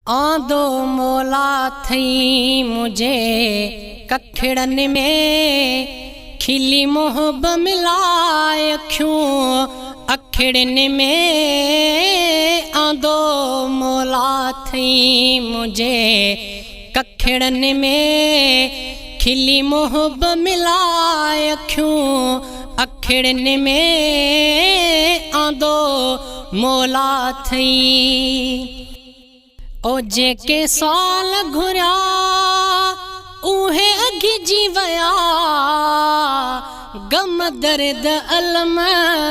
आंदो मौला थई मुझे कखड़न में खिली मोहब मिलाए अखियों अखड़न में। आंदो मौला थई मुझे कखड़न में खिली मोहब मिलाए अखियों अखड़न में। आंदो मौला थई ओ जेके साल घुरिया उहे अघि जी वया। गम दर्द अलम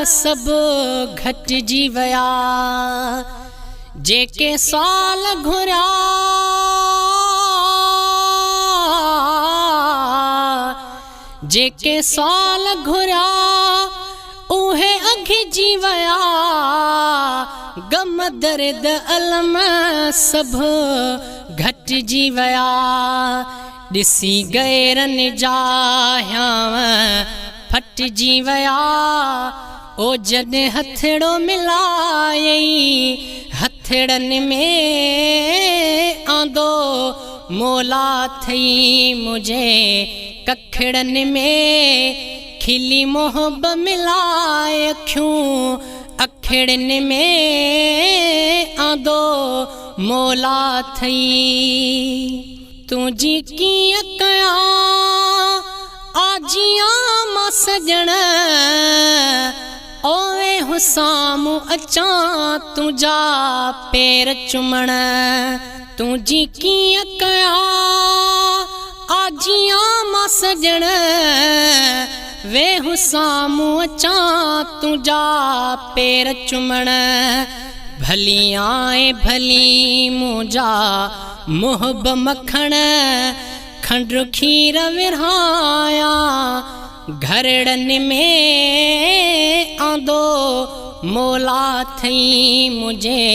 सब घटिजी वया। जेके साल घुरिया जेके साल घुरिया उहे अघि जी वया। गम दर्द अलम सब घटिजी वया। ॾिसी गैरन जा ह्यांव फटिजी वया। ओ जॾहिं हथड़ो मिलायई हथड़न में। आंदो मौला थई मुझे कखड़न में खिली मोहब मिलाए अखियों अखड़न में। आंदो मौला थई तुझी कीअं कया आजियां मां सजण। ओवे हुसामू अचां तुझा पैर चुमण। तुझी कीअं कया आजियां मां सजण। वे हुसामू अचां तुझा पैर चुमण। भली आए भली मुझा मुहब मखण। खंड खीर विरहाया घरड़न में। आंदो मौला थई मुझे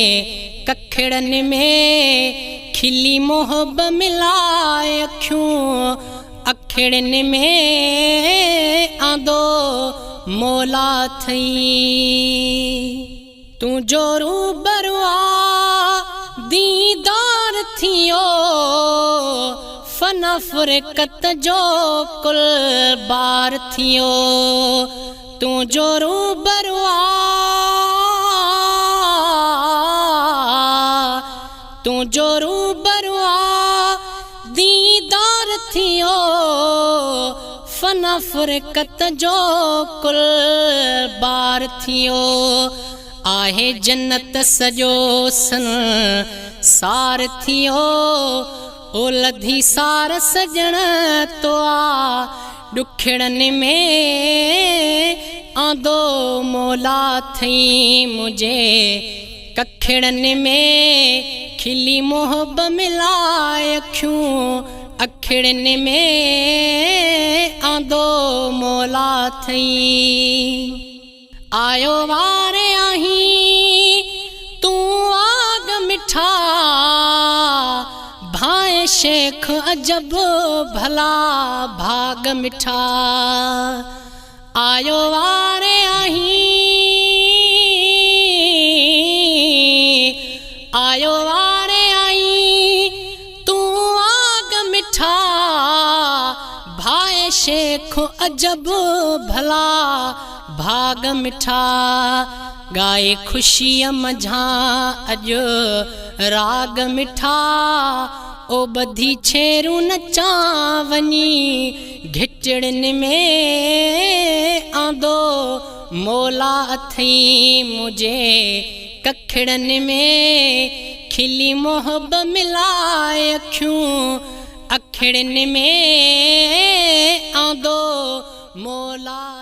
कखड़न में खिली मोहब मिलाए अखियों अखड़न में। आंदो मौला थई तुझो रूबरुआ दीदार थियो। फना फुरकत जो कुल बार थियो। तुझो रूबरुआ तुझो रूबरुआ दीदार थियो। फना फुरकत जो कुल बार थियो। आहे जन्नत सजो सन सार थियो। ओ लधी सार सजण तो आ ॾुखड़न में। आंदो मौला थई मुझे कखड़न में खिली मोहब मिलाए अखियों अखड़न में। आंदो मौला थई आयो वारे आही तू आग मिठा। भाए शेख अजब भला भाग मिठा। आयो वारे आही आयो वारे आई तू आग मिठा। भाए शेख अजब भला भाग मिठा। गाए खुशी मझा अज राग मिठा। ओ बधी छेरू नचा वनी घिचड़न में। आंदो मौला थई मुझे कखड़न में खिली मोहब मिलाए अखियों अखड़न में। आंदो मौला